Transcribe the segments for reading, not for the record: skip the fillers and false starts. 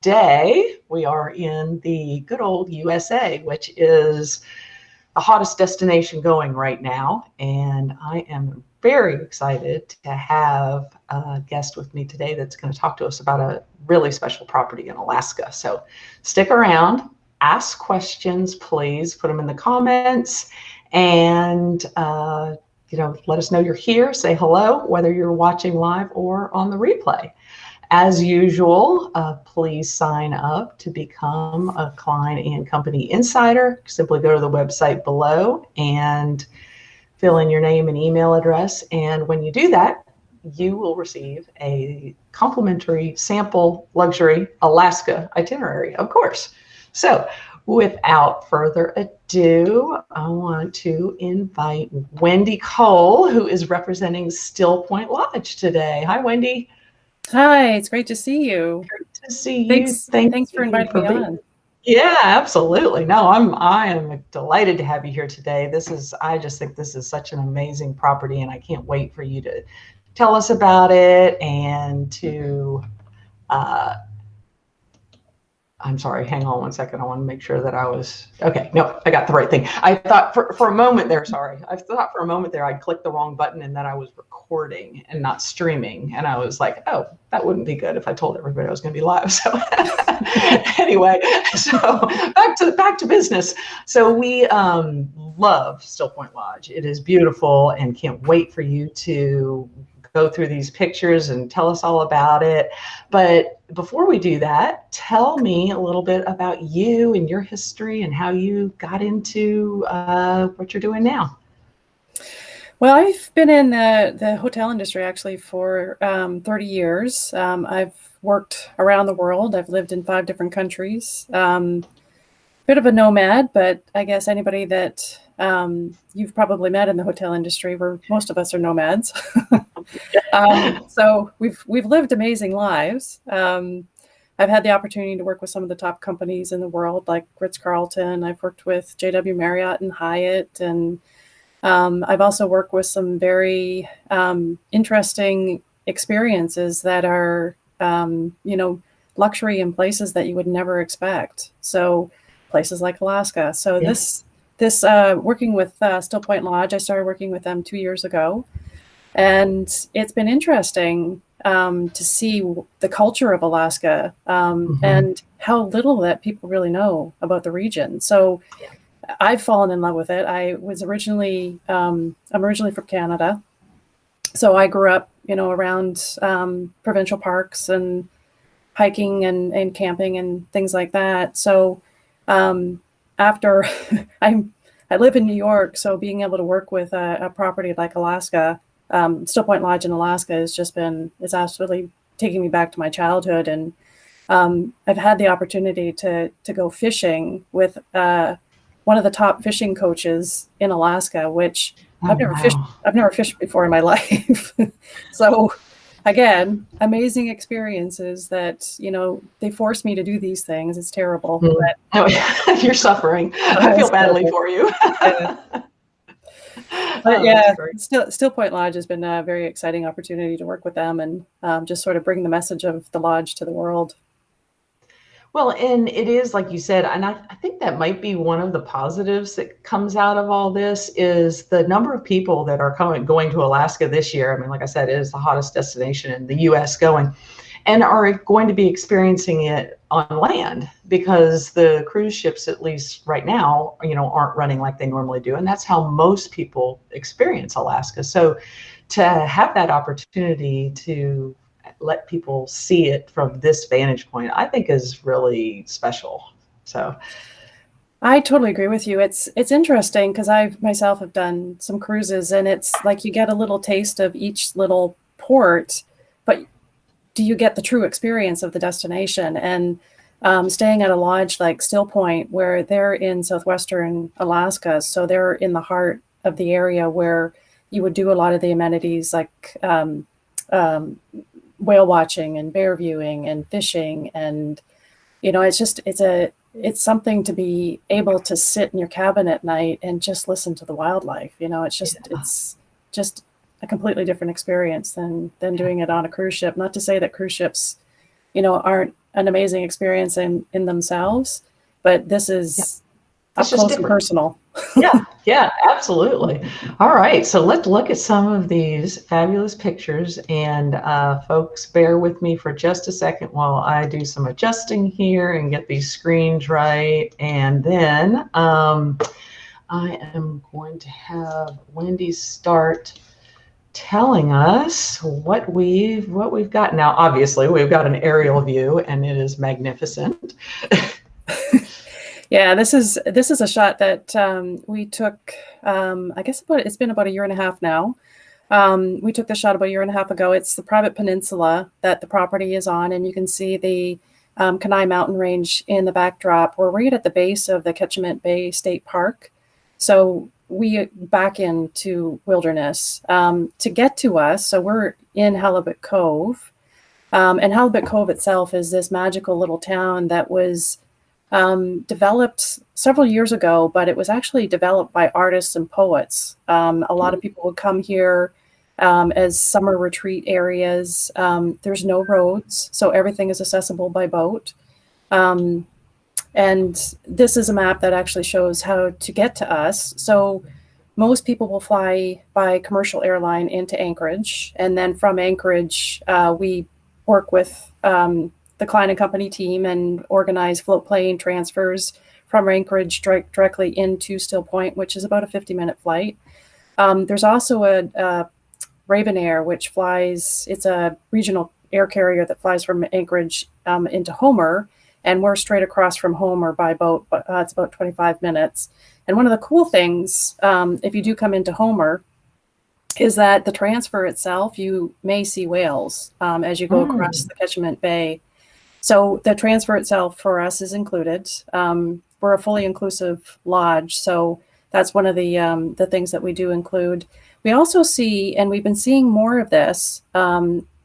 today we are in the good old USA, which is the hottest destination going right now. And I am very excited to have a guest with me today that's going to talk to us about a really special property in Alaska. So stick around, ask questions, please put them in the comments, and let us know you're here. Say hello, whether you're watching live or on the replay. As usual, please sign up to become a Klein and Company Insider. Simply go to the website below and fill in your name and email address. And when you do that, you will receive a complimentary sample luxury Alaska itinerary, of course. So without further ado, I want to invite Wendy Cole, who is representing Stillpoint Lodge today. Hi, Wendy. Hi, it's great to see you. Great to see you. Thanks for inviting me on. Yeah, absolutely. No, I am delighted to have you here today. I just think this is such an amazing property, and I can't wait for you to tell us about it and to I'm sorry, hang on one second. I want to make sure that okay. No, I got the right thing. I thought for a moment there, I'd clicked the wrong button and that I was recording and not streaming. And I was like, oh, that wouldn't be good if I told everybody I was going to be live. So anyway, so back to business. So we love Stillpoint Lodge. It is beautiful and can't wait for you to go through these pictures and tell us all about it. But before we do that, tell me a little bit about you and your history and how you got into what you're doing now. Well, I've been in the hotel industry actually for 30 years. I've worked around the world. I've lived in 5 different countries. Bit of a nomad, but I guess anybody that you've probably met in the hotel industry, where most of us are nomads. So we've lived amazing lives. I've had the opportunity to work with some of the top companies in the world, like Ritz-Carlton. I've worked with JW Marriott and Hyatt, and I've also worked with some very interesting experiences that are, luxury in places that you would never expect. So places like Alaska. So this working with Stillpoint Lodge, I started working with them 2 years ago. And it's been interesting to see the culture of Alaska and how little that people really know about the region. So I've fallen in love with it. I'm originally from Canada. So I grew up, around provincial parks and hiking and camping and things like that. So after I live in New York, so being able to work with a property like Alaska, Stillpoint Lodge in Alaska it's absolutely taking me back to my childhood. And I've had the opportunity to go fishing with one of the top fishing coaches in Alaska, which I've never fished before in my life. So again, amazing experiences that, they force me to do these things. It's terrible. But you're suffering. I feel badly for you. But Stillpoint Lodge has been a very exciting opportunity to work with them and just sort of bring the message of the lodge to the world. Well, and it is, like you said, and I think that might be one of the positives that comes out of all this is the number of people that are going to Alaska this year. I mean, like I said, it is the hottest destination in the U.S. going, and are going to be experiencing it on land because the cruise ships, at least right now, aren't running like they normally do. And that's how most people experience Alaska. So to have that opportunity to let people see it from this vantage point, I think is really special. So I totally agree with you. It's interesting because I myself have done some cruises, and it's like you get a little taste of each little port, but do you get the true experience of the destination? And staying at a lodge like Stillpoint, where they're in southwestern Alaska, so they're in the heart of the area where you would do a lot of the amenities like whale watching and bear viewing and fishing, and it's something to be able to sit in your cabin at night and just listen to the wildlife. It's just a completely different experience than doing it on a cruise ship. Not to say that cruise ships, aren't an amazing experience in themselves, but this Yeah. is It's up just close and different. personal. Yeah, absolutely. All right, so let's look at some of these fabulous pictures, and folks, bear with me for just a second while I do some adjusting here and get these screens right, and then I am going to have Wendy start telling us what we've got. Now, obviously, we've got an aerial view, and it is magnificent. Yeah, this is a shot that we took. I guess it's been about a year and a half now. We took the shot about a year and a half ago. It's the private peninsula that the property is on, and you can see the Kenai Mountain Range in the backdrop. We're right at the base of the Ketchikan Bay State Park, so we back into wilderness to get to us. So we're in Halibut Cove, and Halibut Cove itself is this magical little town that was developed several years ago, but it was actually developed by artists and poets. A lot of people would come here as summer retreat areas. There's no roads, so everything is accessible by boat. And this is a map that actually shows how to get to us. So most people will fly by commercial airline into Anchorage, and then from Anchorage, we work with the Klein and Company team and organize float plane transfers from Anchorage directly into Stillpoint, which is about a 50-minute flight. There's also a Raven Air, which flies. It's a regional air carrier that flies from Anchorage into Homer, and we're straight across from Homer by boat. It's about 25 minutes. And one of the cool things, if you do come into Homer, is that the transfer itself, you may see whales as you go across the Ketchikan Bay. So the transfer itself for us is included. We're a fully inclusive lodge, so that's one of the things that we do include. We also see, and we've been seeing more of this,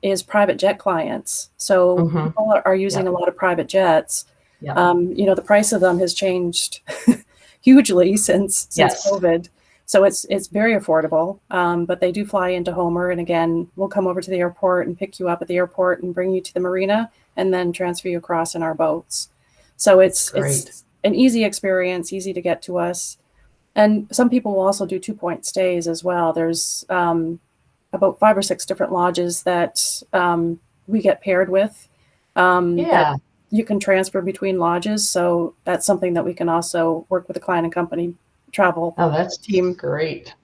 is private jet clients. So people are using a lot of private jets. The price of them has changed hugely since COVID. So it's very affordable, but they do fly into Homer, and again, we'll come over to the airport and pick you up at the airport and bring you to the marina, and then transfer you across in our boats. So it's an easy experience, easy to get to us. And some people will also do 2-point stays as well. There's about 5 or 6 different lodges that we get paired with. That you can transfer between lodges. So that's something that we can also work with the Klein and Company travel team. Great.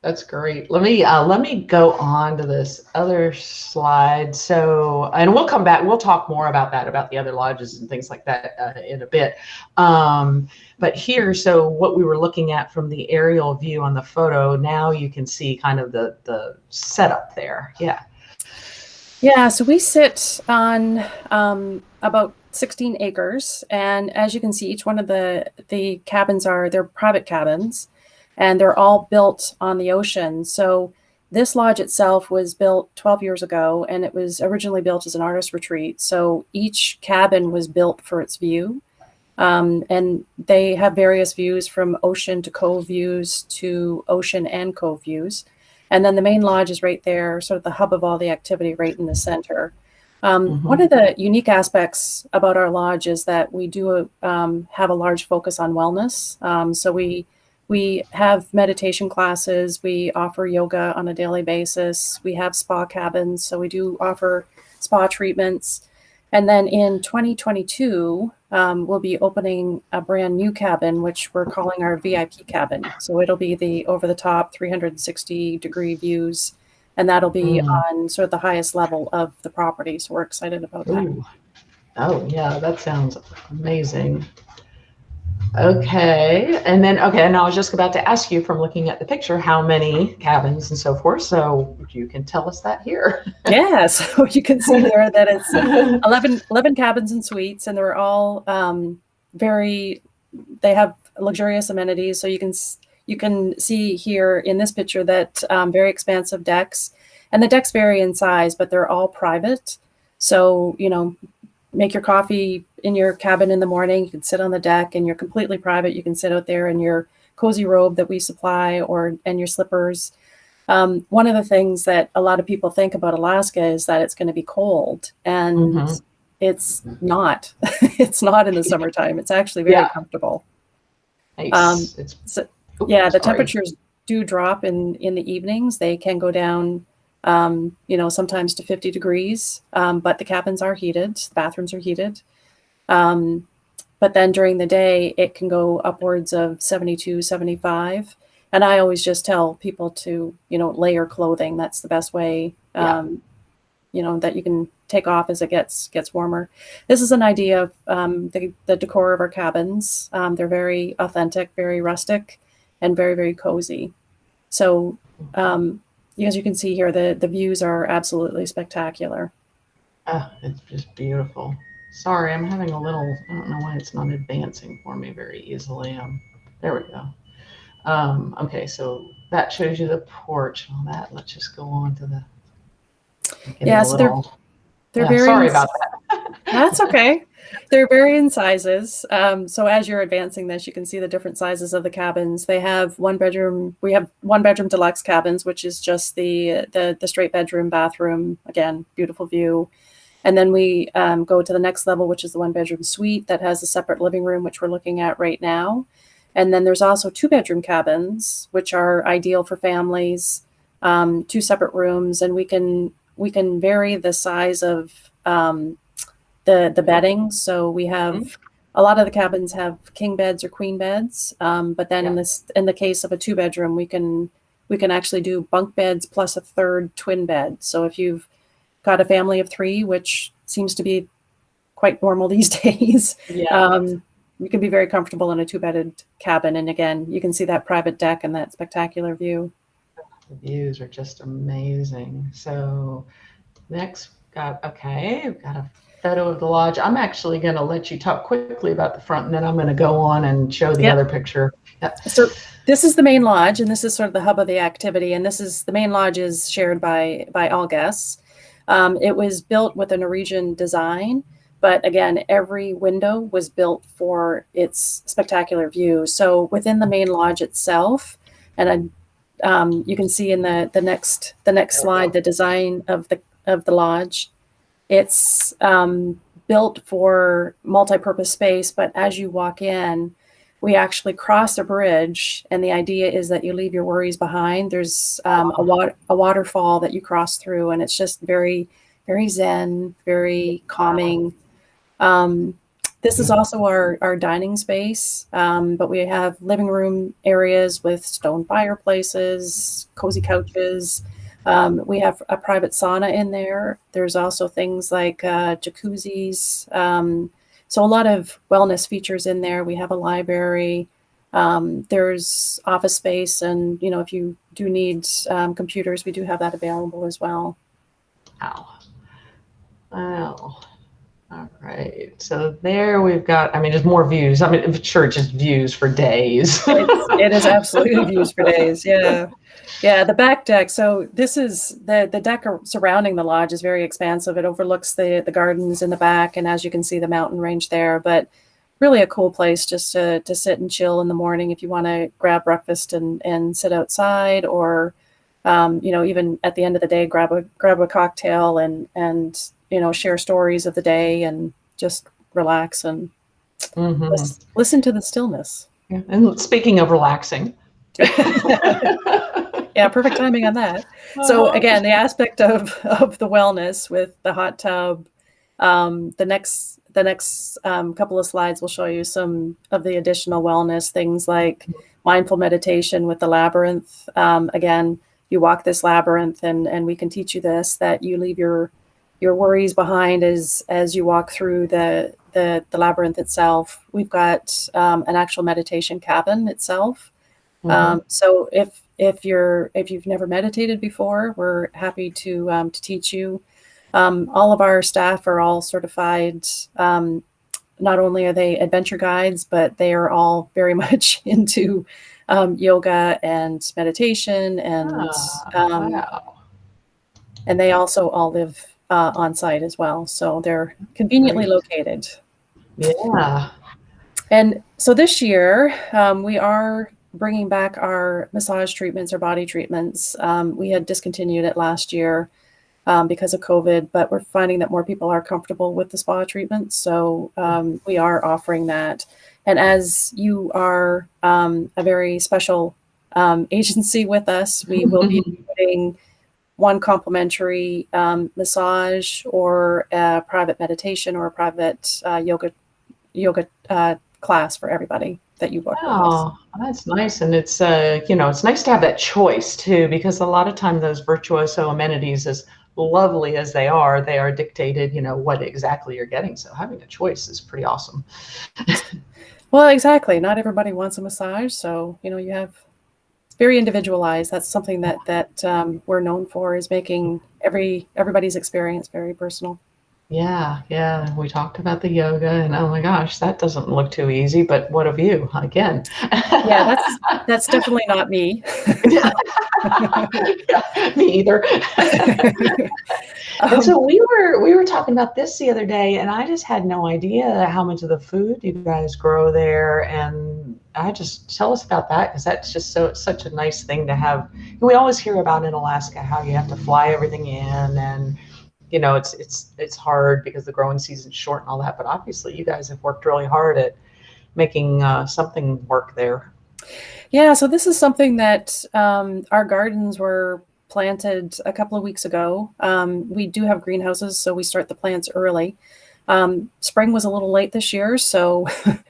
That's great. Let me go on to this other slide. So, and we'll come back. We'll talk more about that, about the other lodges and things like that in a bit. But here, so what we were looking at from the aerial view on the photo, now you can see kind of the setup there. Yeah, so we sit on about 16 acres, and as you can see, each one of the cabins they're private cabins, and they're all built on the ocean. So this lodge itself was built 12 years ago, and it was originally built as an artist retreat. So each cabin was built for its view, and they have various views from ocean to cove views to ocean and cove views. And then the main lodge is right there, sort of the hub of all the activity right in the center. One of the unique aspects about our lodge is that we do have a large focus on wellness. So we have meditation classes, we offer yoga on a daily basis, we have spa cabins, so we do offer spa treatments. And then in 2022, we'll be opening a brand new cabin, which we're calling our VIP cabin. So it'll be the over-the-top 360-degree views, and that'll be on sort of the highest level of the property. So we're excited about that. Oh, yeah, that sounds amazing. Okay, and I was just about to ask you, from looking at the picture, how many cabins and so forth, so you can tell us that here. Yeah, so you can see there that it's 11 cabins and suites, and they're all they have luxurious amenities. So you can see here in this picture that very expansive decks, and the decks vary in size, but they're all private. So, make your coffee in your cabin in the morning, you can sit on the deck, and you're completely private. You can sit out there in your cozy robe that we supply, and your slippers. One of the things that a lot of people think about Alaska is that it's going to be cold, and it's not. It's not in the summertime. It's actually very Yeah, comfortable. nice. It's So, oh, yeah, the sorry. temperatures do drop in the evenings. They can go down, sometimes to 50 degrees, but the cabins are heated. The bathrooms are heated. Um, but then during the day, it can go upwards of 72, 75. And I always just tell people to, layer clothing. That's the best way, Yeah. that you can take off as it gets warmer. This is an idea of the decor of our cabins. They're very authentic, very rustic, and very, very cozy. So, as you can see here, the views are absolutely spectacular. Ah, it's just beautiful. Sorry, I'm having a little, I don't know why it's not advancing for me very easily. There we go. Okay, so that shows you the porch. Well, let's just go on to I'm getting Yeah, a so they're little, they're yeah, varying. sorry about That's that. okay. They're varying sizes. So as you're advancing this, you can see the different sizes of the cabins. They have one bedroom. We have one bedroom deluxe cabins, which is just the straight bedroom, bathroom. Again, beautiful view. And then we go to the next level, which is the one bedroom suite that has a separate living room, which we're looking at right now. And then there's also two bedroom cabins, which are ideal for families, two separate rooms, and we can vary the size of the bedding. So we Mhm. have a lot of the cabins have king beds or queen beds, but then Yeah. in the case of a two bedroom, we can actually do bunk beds plus a third twin bed. So if you've got a family of three, which seems to be quite normal these days, Yeah. um, you can be very comfortable in a two-bedded cabin. And again, you can see that private deck and that spectacular view. The views are just amazing. So next, we've got a photo of the lodge. I'm actually going to let you talk quickly about the front, and then I'm going to go on and show the Yep. other picture. Yep. So this is the main lodge, and this is sort of the hub of the activity. And this is the main lodge is shared by all guests. It was built with a Norwegian design, but again, every window was built for its spectacular view. So within the main lodge itself, and you can see in the next There we slide go. the design of the lodge. It's built for multi-purpose space, but as you walk in, we actually cross a bridge, and the idea is that you leave your worries behind. There's a waterfall that you cross through, and it's just very, very zen, very calming. Um, this is also our dining space, but we have living room areas with stone fireplaces, cozy couches. We have a private sauna in there. There's also things like jacuzzis. So a lot of wellness features in there. We have a library. There's office space, and if you do need computers, we do have that available as well. Wow. Wow. All right. So there we've got, I mean, just more views. I mean, sure, just views for days. It is absolutely views for days. Yeah. Yeah, the back deck. So this is the deck surrounding the lodge is very expansive. It overlooks the gardens in the back, and as you can see, the mountain range there. But really a cool place just to sit and chill in the morning if you want to grab breakfast and sit outside, or even at the end of the day, grab a cocktail and share stories of the day and just relax and Hmm. listen to the stillness. Yeah. And speaking of relaxing, Yeah, perfect timing on that. So uh-huh. again, the aspect of the wellness with the hot tub. The next couple of slides will show you some of the additional wellness things like mindful meditation with the labyrinth. Again, you walk this labyrinth, and we can teach you this, that you leave your worries behind as you walk through the labyrinth itself. We've got an actual meditation cabin itself. Hmm. So if you've never meditated before, we're happy to teach you. All of our staff are all certified. Not only are they adventure guides, but they are all very much into yoga and meditation, Wow. and they also all live on site as well. So they're conveniently Great. located. Yeah. And so this year, we are bringing back our massage treatments or body treatments. We had discontinued it last year. because of COVID, but we're finding that more people are comfortable with the spa treatments. So we are offering that. And as you are a very special agency with us, we will be putting one complimentary massage or a private meditation or a private yoga class for everybody that you book with us. Oh, that's nice. And it's, it's nice to have that choice too, because a lot of time those virtuoso amenities, as lovely as they are dictated, what exactly you're getting. So having a choice is pretty awesome. Well, exactly. Not everybody wants a massage. So, you have, it's very individualized. That's something that we're known for, is making everybody's experience very personal. Yeah. We talked about the yoga, and oh my gosh, that doesn't look too easy, but what of you again? Yeah, that's definitely not me. Yeah, me either. And so we were talking about this the other day, and I just had no idea how much of the food you guys grow there. And I just tell us about that, because that's just such a nice thing to have. We always hear about in Alaska how you have to fly everything in, and it's hard because the growing season's short and all that. But obviously, you guys have worked really hard at making something work there. Yeah, so this is something that our gardens were planted a couple of weeks ago. We do have greenhouses, so we start the plants early. Spring was a little late this year, so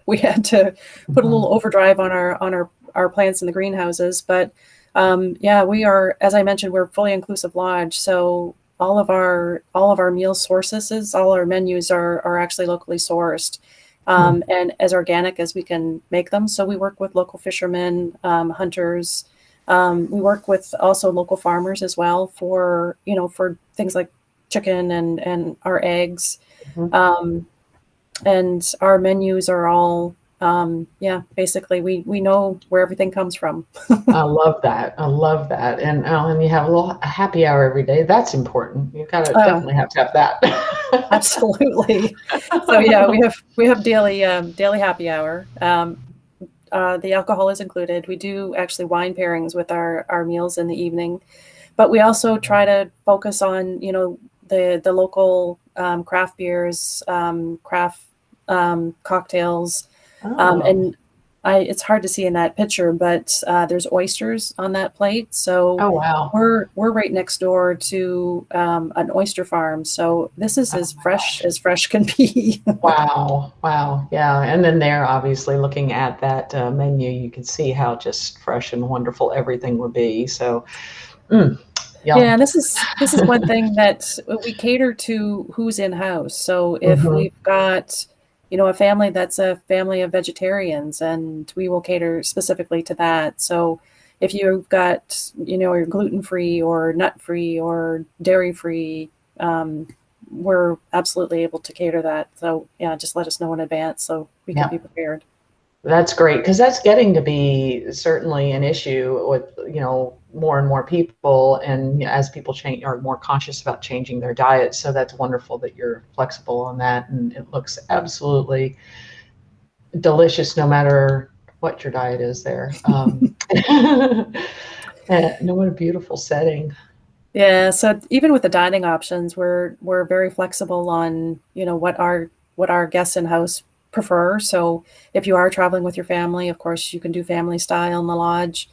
we had to put a little overdrive on our plants in the greenhouses. But yeah, we are, as I mentioned, we're fully inclusive lodge, so all of our meal sources, all our menus are actually locally sourced. And as organic as we can make them. So we work with local fishermen, hunters. We work with also local farmers as well for things like chicken and our eggs. And our menus are all, basically we know where everything comes from. I love that. And you have a happy hour every day. That's important. You gotta definitely have to have that. Absolutely. So yeah, we have daily happy hour. The alcohol is included. We do actually wine pairings with our meals in the evening, but we also try to focus on the local craft beers, craft cocktails, and it's hard to see in that picture, but there's oysters on that plate. So Oh wow. we're right next door to an oyster farm. So this is as fresh can be. Wow. Yeah. And then there, obviously, looking at that menu, you can see how just fresh and wonderful everything would be. So, yum. Yeah, and this is one thing that we cater to who's in house. So if we've got a family that's a family of vegetarians, and we will cater specifically to that. So if you've got you're gluten-free or nut-free or dairy-free, we're absolutely able to cater that. So yeah, just let us know in advance so we can be prepared. That's great, because that's getting to be certainly an issue with more and more people, and as people change, are more conscious about changing their diet. So that's wonderful that you're flexible on that, and it looks absolutely delicious no matter what your diet is there. No, what a beautiful setting. Yeah, so even with the dining options, we're very flexible on what our guests in house prefer. So if you are traveling with your family, of course you can do family style in the lodge.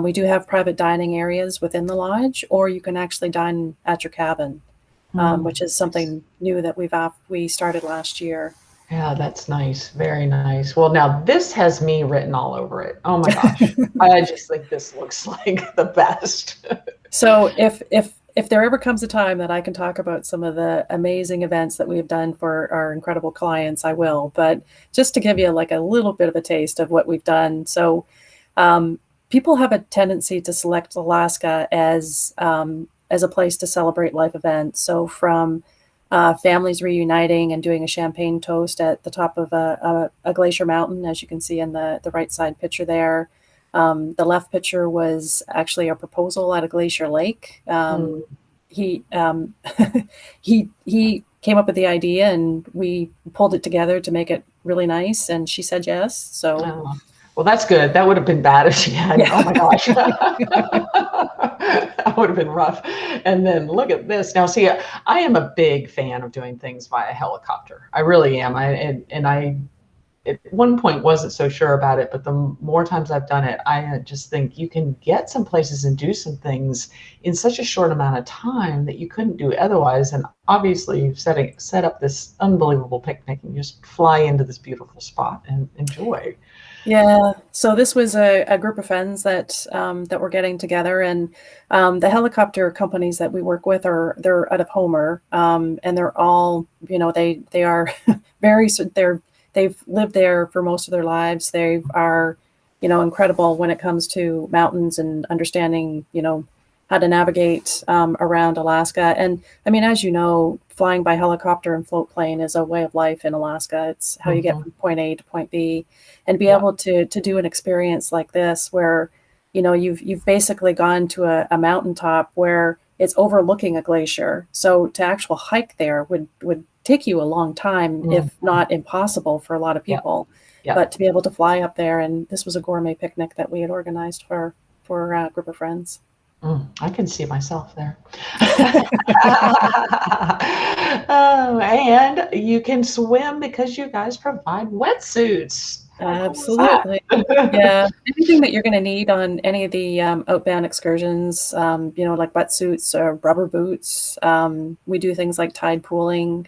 We do have private dining areas within the lodge, or you can actually dine at your cabin, which is something new that we started last year. Yeah, that's nice. Very nice. Well, now this has me written all over it. Oh my gosh. I just think this looks like the best. So if there ever comes a time that I can talk about some of the amazing events that we've done for our incredible clients, I will. But just to give you like a little bit of a taste of what we've done. So people have a tendency to select Alaska as a place to celebrate life events. So from families reuniting and doing a champagne toast at the top of a glacier mountain, as you can see in the right side picture there. The left picture was actually a proposal at a glacier lake. He he came up with the idea, and we pulled it together to make it really nice, and she said yes. So Well, that's good. That would have been bad if she hadn't. Yeah. Oh my gosh. That would have been rough. And then look at this. Now, see, I am a big fan of doing things via helicopter. I really am. I at one point wasn't so sure about it, but the more times I've done it, I just think you can get some places and do some things in such a short amount of time that you couldn't do otherwise. And obviously, you've set up this unbelievable picnic and just fly into this beautiful spot and enjoy. Yeah, so this was a group of friends that were getting together, and the helicopter companies that we work with they're out of Homer, and they're all they are they've lived there for most of their lives. They are incredible when it comes to mountains and understanding how to navigate around Alaska. And I mean, as you know, flying by helicopter and float plane is a way of life in Alaska. It's how you get from point A to point B, and be able to do an experience like this where you've basically gone to a mountaintop where it's overlooking a glacier. So to actual hike there would take you a long time, if not impossible for a lot of people. But to be able to fly up there, and this was a gourmet picnic that we had organized for a group of friends. I can see myself there. Oh, and you can swim because you guys provide wetsuits. Absolutely. Yeah. Anything that you're going to need on any of the outbound excursions, like wetsuits or rubber boots. We do things like tide pooling.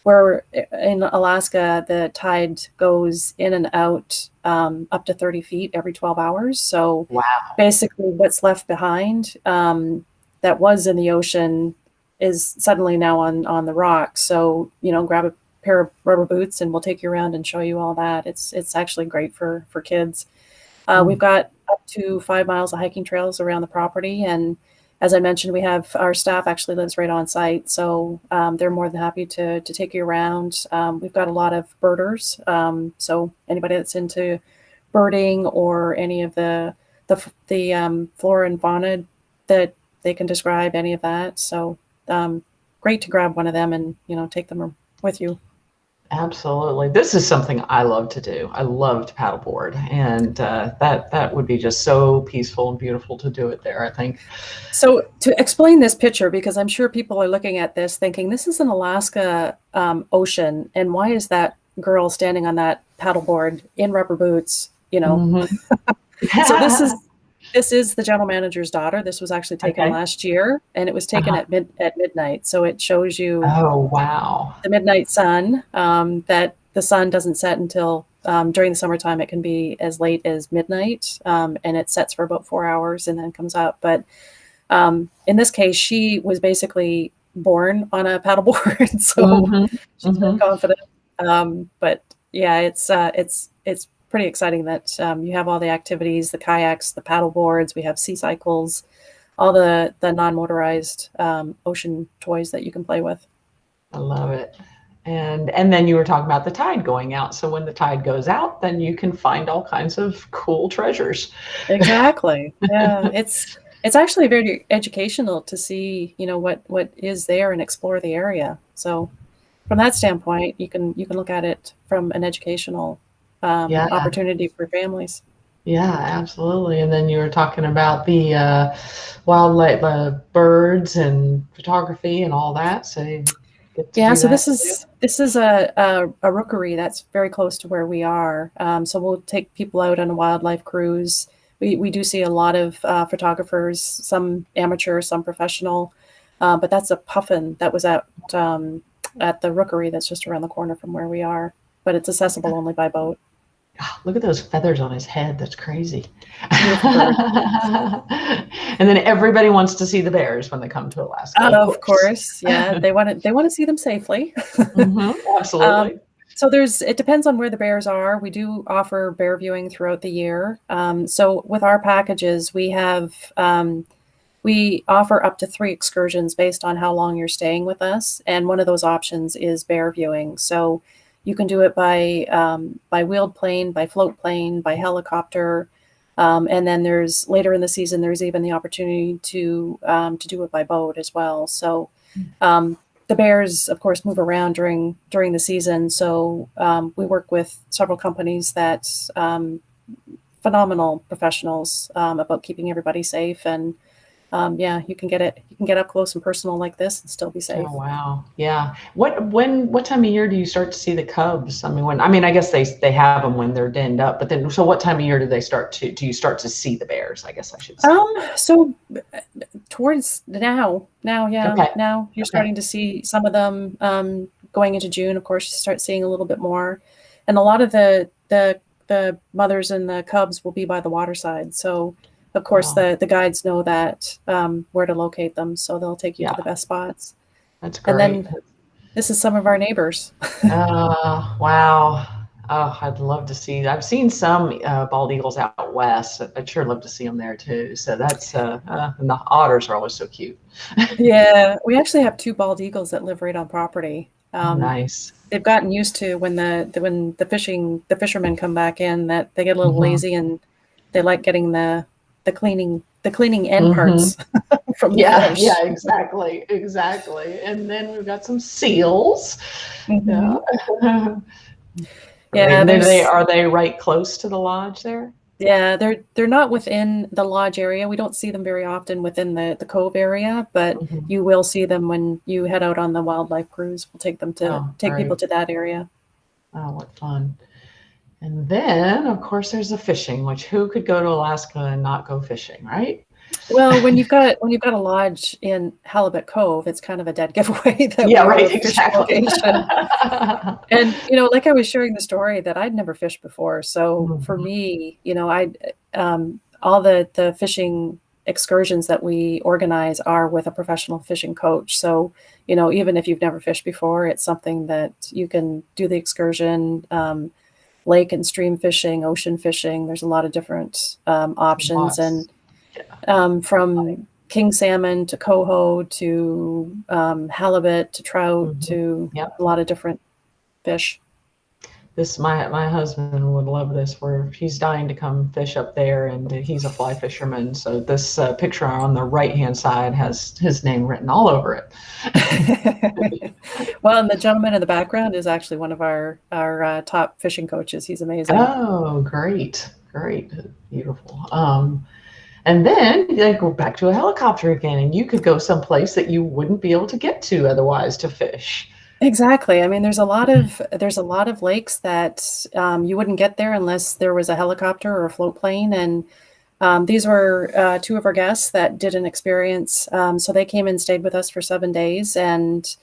Where in Alaska, the tide goes in and out up to 30 feet every 12 hours. So wow. Basically what's left behind that was in the ocean is suddenly now on the rocks. So, grab a pair of rubber boots and we'll take you around and show you all that. It's actually great for kids. We've got up to 5 miles of hiking trails around the property. And as I mentioned, we have our staff actually lives right on site. So they're more than happy to take you around. We've got a lot of birders. So anybody that's into birding or any of the flora and fauna that they can describe, any of that. So great to grab one of them and, take them with you. Absolutely. This is something I love to do. I love to paddleboard, and that would be just so peaceful and beautiful to do it there, I think. So to explain this picture, because I'm sure people are looking at this thinking, this is an Alaska ocean, and why is that girl standing on that paddleboard in rubber boots, So this is the general manager's daughter. This was actually taken last year, and it was taken at midnight. So it shows you the midnight sun, that the sun doesn't set until during the summertime. It can be as late as midnight, and it sets for about 4 hours and then comes up. But in this case, she was basically born on a paddleboard, so she's very confident. But yeah, it's pretty exciting that you have all the activities, the kayaks, the paddle boards. We have sea cycles, all the non-motorized ocean toys that you can play with. I love it. And then you were talking about the tide going out. So when the tide goes out, then you can find all kinds of cool treasures. Exactly. Yeah, it's actually very educational to see, what is there and explore the area. So from that standpoint, you can look at it from an educational opportunity for families. Yeah, absolutely. And then you were talking about the wildlife, birds and photography and all that. So you get to do so that this is a rookery that's very close to where we are. So we'll take people out on a wildlife cruise. We do see a lot of photographers, some amateur, some professional, but that's a puffin that was at the rookery that's just around the corner from where we are. But it's accessible only by boat. Oh, look at those feathers on his head. That's crazy. And then everybody wants to see the bears when they come to Alaska. Of course. Yeah. They want to see them safely. Absolutely. So it depends on where the bears are. We do offer bear viewing throughout the year. So with our packages, we offer up to 3 excursions based on how long you're staying with us. And one of those options is bear viewing. So you can do it by wheeled plane, by float plane, by helicopter. And then later in the season, there's even the opportunity to do it by boat as well. So the bears, of course, move around during the season. So we work with several companies that phenomenal professionals about keeping everybody safe. And yeah, you can get up close and personal like this and still be safe. Oh wow. Yeah. What time of year do you start to see the cubs? I mean, I guess they have them when they're denned up, but then so what time of year do you start to see the bears? I guess I should say. So towards yeah, Okay. now you're Okay. starting to see some of them. Going into June, of course, you start seeing a little bit more, and a lot of the mothers and the cubs will be by the waterside. So, of course, Wow. the guides know that where to locate them, so they'll take you Yeah, to the best spots. that's And great. then this is some of our neighbors. Wow. Oh, I'd love to see. I've seen some bald eagles out west. I'd sure love to see them there too. So that's and the otters are always so cute. Yeah, we actually have two bald eagles that live right on property. Oh, nice. They've gotten used to when the fishermen come back in that they get a little Hmm. lazy and they like getting the cleaning end Hmm. parts from the Yeah, yeah, fish. exactly, exactly. And then we've got some seals. Yeah. Hmm. Great. Yeah, And there's are they right close to the lodge there? yeah, they're not within the lodge area. We don't see them very often within the cove area, but Hmm. you will see them when you head out on the wildlife cruise. We'll Oh, take people great. to that area. Oh, what fun. And then, of course, there's the fishing, which who could go to Alaska and not go fishing, right? Well, when you've got a lodge in Halibut Cove, it's kind of a dead giveaway that Yeah, we have a right, fishing exactly. location. And like I was sharing the story that I'd never fished before. So for Mhm. me, I all the fishing excursions that we organize are with a professional fishing coach. So, even if you've never fished before, it's something that you can do the excursion, lake and stream fishing, ocean fishing. There's a lot of different options. Lots. And Yeah. from king salmon to coho to halibut to trout Mhm. to Yep. a lot of different fish. This my husband would love this. Where he's dying to come fish up there, and he's a fly fisherman. So this picture on the right hand side has his name written all over it. Well, and the gentleman in the background is actually one of our top fishing coaches. He's amazing. Oh, great, great, beautiful. And then you go back to a helicopter again, and you could go someplace that you wouldn't be able to get to otherwise to fish. Exactly. I mean, there's a lot of lakes that you wouldn't get there unless there was a helicopter or a float plane. And these were two of our guests that did an experience. So they came and stayed with us for 7 days, and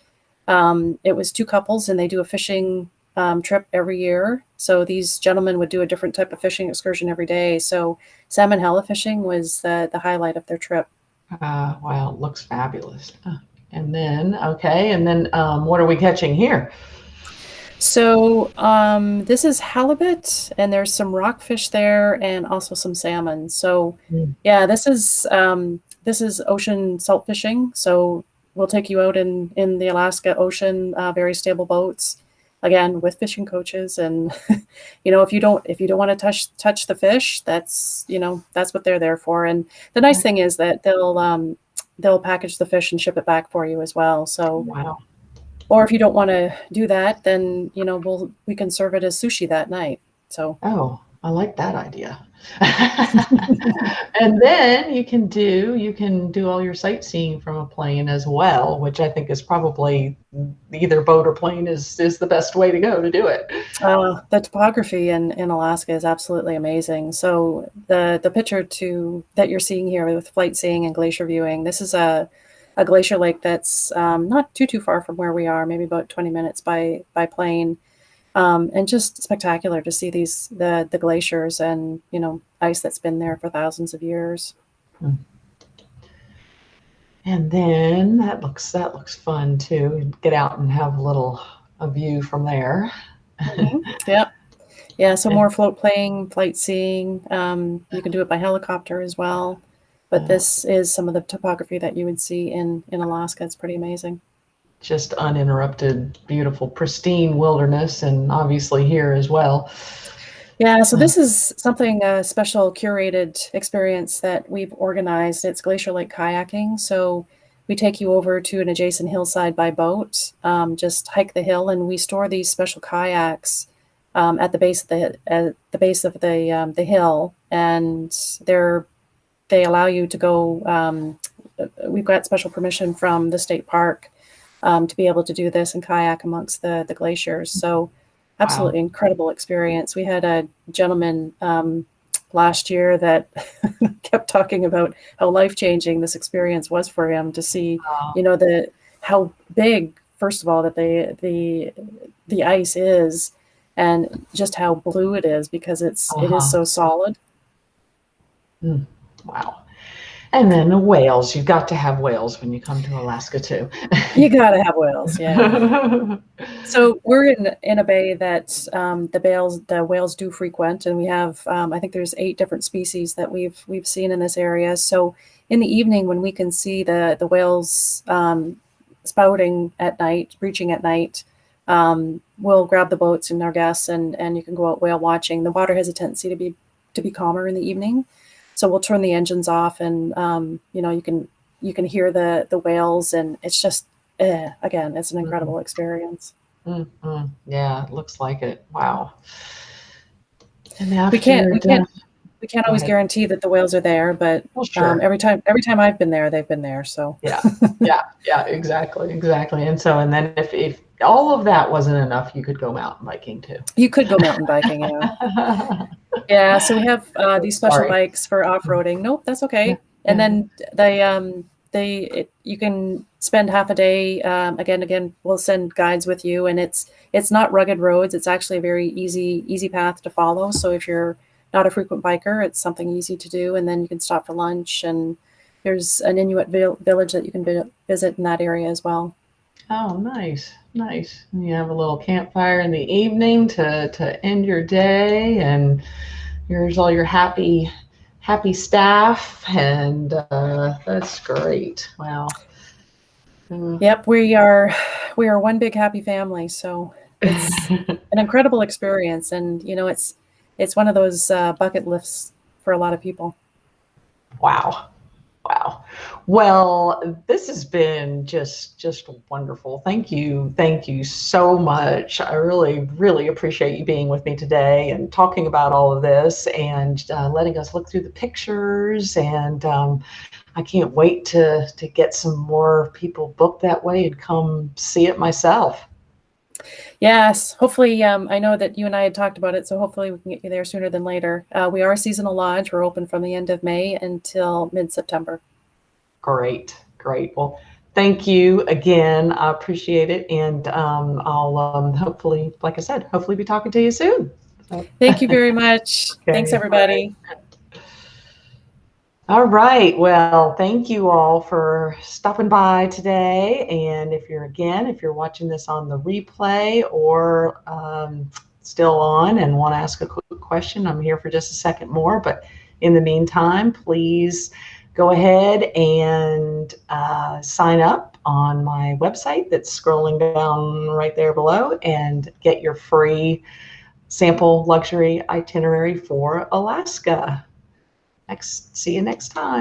it was two couples, and they do a fishing trip every year. So these gentlemen would do a different type of fishing excursion every day. So salmon hella fishing was the highlight of their trip. Wow, it looks fabulous. And then, okay, and then what are we catching here? So this is halibut, and there's some rockfish there, and also some salmon. So Mm. yeah, this is ocean salt fishing. So we'll take you out in the Alaska Ocean, very stable boats, again with fishing coaches. And if you don't want to touch the fish, that's what they're there for. And the nice thing is that they'll package the fish and ship it back for you as well. So Wow. or if you don't want to do that, then we can serve it as sushi that night. So Oh, I like that idea. And then you can do all your sightseeing from a plane as well, which I think is probably either boat or plane is the best way to go to do it. the topography in Alaska is absolutely amazing. So the picture that you're seeing here with flight seeing and glacier viewing, this is a glacier lake that's not too far from where we are, maybe about 20 minutes by plane. And just spectacular to see the glaciers and ice that's been there for thousands of years. And then that looks fun too. Get out and have a view from there. Hmm. Yeah, yeah. So more float playing, flight seeing. You can do it by helicopter as well. But Uh, this is some of the topography that you would see in Alaska. It's pretty amazing. just uninterrupted, beautiful, pristine wilderness, and obviously here as well. Yeah, so Uh, this is something a special curated experience that we've organized. It's glacier lake kayaking. So we take you over to an adjacent hillside by boat, just hike the hill, and we store these special kayaks at the base of the hill, and they allow you to go. We've got special permission from the state park to be able to do this and kayak amongst the glaciers. So absolutely Wow. incredible experience. We had a gentleman last year that kept talking about how life-changing this experience was for him to see, Wow. how big, first of all, that the ice is, and just how blue it is because it is Uh-huh. so solid. Mm. Wow. And then the whales. You've got to have whales when you come to Alaska too. You gotta have whales, yeah. So we're in a bay that the whales do frequent, and we have I think there's 8 different species that we've seen in this area. So in the evening when we can see the whales spouting at night, breaching at night, we'll grab the boats and our guests, and you can go out whale watching. The water has a tendency to be calmer in the evening, so we'll turn the engines off, and you can hear the whales, and it's just again, it's an Mhm. incredible experience. Mhm. Yeah, it looks like it. Wow. And We after can't you're we can't done, we can't go always ahead. guarantee that the whales are there, but Well, sure. every time I've been there, they've been there. So Yeah. Yeah. Yeah. Exactly. Exactly. And so, and then if all of that wasn't enough, you could go mountain biking too. you could go mountain biking. Yeah, yeah. So we have these special Sorry. bikes for off roading. Nope, that's Yeah. okay. And Yeah. then you can spend half a day. Again, we'll send guides with you, and it's not rugged roads. It's actually a very easy path to follow. So if you're not a frequent biker, it's something easy to do. And then you can stop for lunch, and there's an Inuit village that you can visit in that area as well. Oh, nice. Nice. And you have a little campfire in the evening to end your day, and here's all your happy staff, and that's great. Wow. Mm. Yep, we are one big happy family, so it's an incredible experience, and it's one of those bucket lists for a lot of people. Wow. Wow. Well, this has been just wonderful. Thank you so much. I really appreciate you being with me today and talking about all of this, and letting us look through the pictures. And I can't wait to get some more people booked that way and come see it myself. Yes, hopefully, I know that you and I had talked about it, so hopefully we can get you there sooner than later. We are a seasonal lodge. We're open from the end of May until mid-September. Great, great. Well, thank you again. I appreciate it, and I'll hopefully, like I said, hopefully be talking to you soon. So, Thank you very much. Thanks, okay, all right. everybody. All right. Well, thank you all for stopping by today. And if you're watching this on the replay or still on and want to ask a quick question, I'm here for just a second more. But in the meantime, please go ahead and sign up on my website that's scrolling down right there below and get your free sample luxury itinerary for Alaska. See you next time.